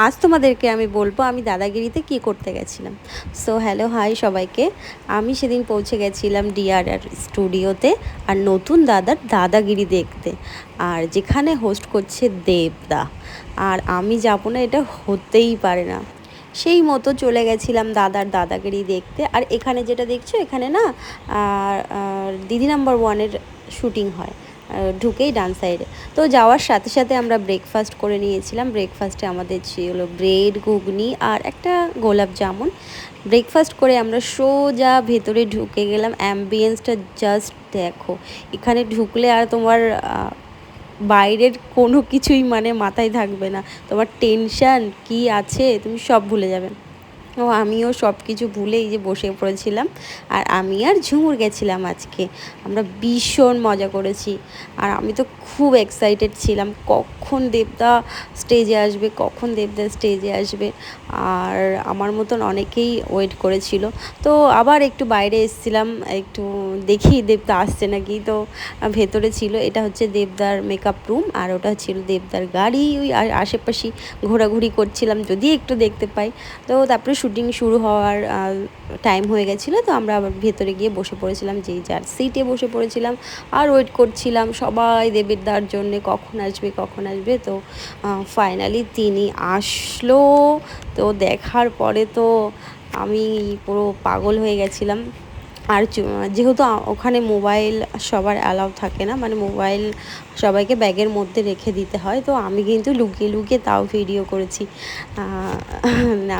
আজ তোমাদেরকে আমি বলবো আমি দাদাগিরিতে কি করতে গেছিলাম। সো হ্যালো হাই সবাইকে। আমি সেদিন পৌঁছে গেছিলাম ডিআরআর স্টুডিওতে আর নতুন দাদার দাদাগিরি দেখতে, আর যেখানে হোস্ট করছে দেবদা। আর আমি যাবো না এটা হতেই পারে না। সেই মতো চলে গেছিলাম দাদার দাদাগিরি দেখতে। আর এখানে যেটা দেখছো এখানে না দিদি নাম্বার ওয়ানের শ্যুটিং হয় ঢুকেই ডান সাইডে। তো যাওয়ার সাথে সাথে আমরা ব্রেকফাস্ট করে নিয়েছিলাম। ব্রেকফাস্টে আমাদের ছিল ব্রেড, ঘুগনি আর একটা গোলাপ জামুন। ব্রেকফাস্ট করে আমরা সোজা ভেতরে ঢুকে গেলাম। অ্যাম্বিয়েন্সটা জাস্ট দেখো, এখানে ঢুকলে আর তোমার বাইরের কোনো কিছুই মানে মাথায় থাকবে না। তোমার টেনশান কি আছে তুমি সব ভুলে যাবে। ও আমিও সব কিছু ভুলে এই যে বসে পড়েছিলাম। আর আমি আর ঝুমুর গেছিলাম আজকে। আমরা ভীষণ মজা করেছি। আর আমি তো খুব এক্সাইটেড ছিলাম কখন দেবদা স্টেজে আসবে, কখন দেবদা স্টেজে আসবে। আর আমার মতন অনেকেই ওয়েট করেছিল। তো আবার একটু বাইরে এসেছিলাম, একটু দেখি দেবদা আসছে নাকি। তো ভেতরে ছিল, এটা হচ্ছে দেবদার মেকআপ রুম আর ওটা ছিল দেবদার গাড়ি। ওই আশেপাশে ঘোরাঘুরি করছিলাম যদি একটু দেখতে পাই। তো তারপরে শুটিং শুরু হওয়ার টাইম হয়ে গেছিলো। তো আমরা আবার ভেতরে গিয়ে বসে পড়েছিলাম, যেই যার সিটে বসে পড়েছিলাম আর ওয়েট করছিলাম সবাই দেবদার জন্যে কখন আসবে কখন আসবে। তো ফাইনালি তিনি আসলো। তো দেখার পরে তো আমি পুরো পাগল হয়ে গেছিলাম। আর যেহেতু ওখানে মোবাইল সবার অ্যালাউ থাকে না, মানে মোবাইল সবাইকে ব্যাগের মধ্যে রেখে দিতে হয়। তো আমি কিন্তু লুকিয়ে লুকিয়ে তাও ভিডিও করেছি।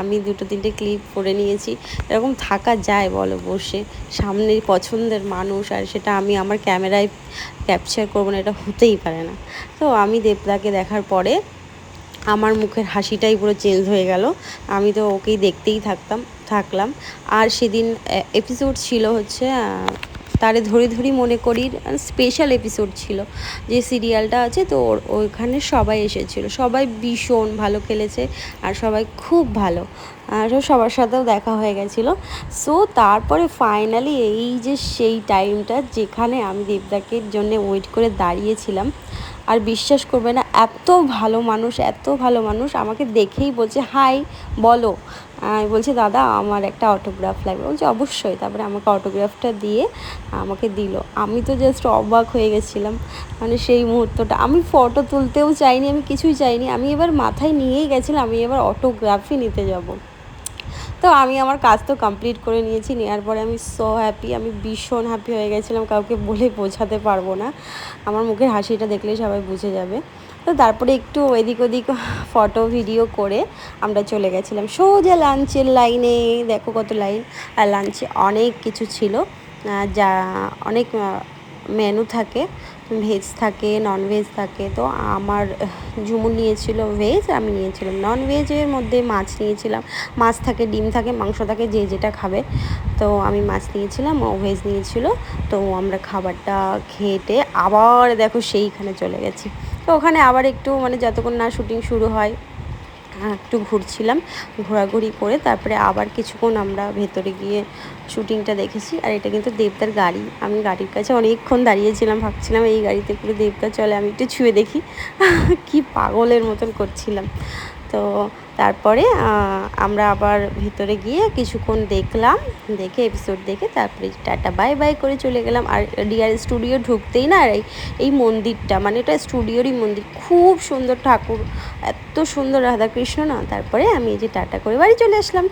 আমি 2-3টে ক্লিপ করে নিয়েছি। এরকম থাকা যায় বলো বসে, সামনের পছন্দের মানুষ আর সেটা আমি আমার ক্যামেরায় ক্যাপচার করবো না, এটা হতেই পারে না। তো আমি দেবদাকে দেখার পরে আমার মুখের হাসিটাই পুরো চেঞ্জ হয়ে গেল। আমি তো ওকেই দেখতেই থাকলাম। আর সেদিন এপিসোড ছিল হচ্ছে তারে ধরি ধরি মনে করির স্পেশাল এপিসোড ছিল, যে সিরিয়ালটা আছে। তো ওইখানে সবাই এসেছিল, সবাই ভীষণ ভালো খেলেছে আর সবাই খুব ভালো। আর সবার সাথেও দেখা হয়ে গেছিলো। সো তারপরে ফাইনালি এই যে সেই টাইমটা যেখানে আমি দেবদাকে জন্য ওয়েট করে দাঁড়িয়েছিলাম। আর বিশ্বাস করবে না, এত ভালো মানুষ আমাকে দেখেই বলছে হাই বলো। বলছে দাদা আমার একটা অটোগ্রাফ লাগবে। বলছে অবশ্যই। তারপরে আমাকে অটোগ্রাফটা দিয়ে আমাকে দিল। আমি তো জাস্ট অবাক হয়ে গেছিলাম। মানে সেই মুহূর্তটা আমি ফটো তুলতেও চাইনি, আমি কিছুই চাইনি। আমি এবার মাথায় নিয়েই গেছিলাম আমি এবার অটোগ্রাফই নিতে যাব। তো আমি আমার কাজ তো কমপ্লিট করে নিয়েছি। নেওয়ার পরে আমি সো হ্যাপি, আমি ভীষণ হ্যাপি হয়ে গেছিলাম, কাউকে বলে বোঝাতে পারবো না। আমার মুখের হাসিটা দেখলেই সবাই বুঝে যাবে। তো তারপরে একটু এদিক ওদিক ফটো ভিডিও করে আমরা চলে গেছিলাম সোজা লাঞ্চের লাইনে। দেখো কত লাইন। আর লাঞ্চে অনেক কিছু ছিল, যা অনেক মেনু থাকে, ভেজ থাকে ননভেজ থাকে। তো আমার ঝুমুর নিয়েছিল ভেজ, আমি নিয়েছিলাম ননভেজের মধ্যে মাছ নিয়েছিলাম। মাছ থাকে, ডিম থাকে, মাংস থাকে, যে যেটা খাবে। তো আমি মাছ নিয়েছিলাম, ও ভেজ নিয়েছিল। তো আমরা খাবারটা খেতে আবার দেখো সেইখানে চলে গেছি। তো ওখানে আবার একটু মানে যতক্ষণ না শুটিং শুরু হয় একটু ঘুরছিলাম, ঘোরাঘুরি করে তারপরে আবার কিছুক্ষণ আমরা ভেতরে গিয়ে শুটিংটা দেখেছি। আর এটা কিন্তু দেবদার গাড়ি। আমি গাড়ির কাছে অনেকক্ষণ দাঁড়িয়েছিলাম, ভাবছিলাম এই গাড়িতে করে দেবদা চলে, আমি একটু ছুঁয়ে দেখি। কি পাগলের মতন করছিলাম। তো তারপরে আমরা আবার ভেতরে গিয়ে কিছুক্ষণ দেখলাম, দেখে এপিসোড দেখে তারপরে টাটা বাই বাই করে চলে গেলাম। আর ডিআর স্টুডিও ঢুকতেই না এই মন্দিরটা, মানে এটা স্টুডিওরই মন্দির, খুব সুন্দর ঠাকুর, এত সুন্দর রাধাকৃষ্ণ না। তারপরে আমি এই যে টাটা করে বাড়ি চলে আসলাম।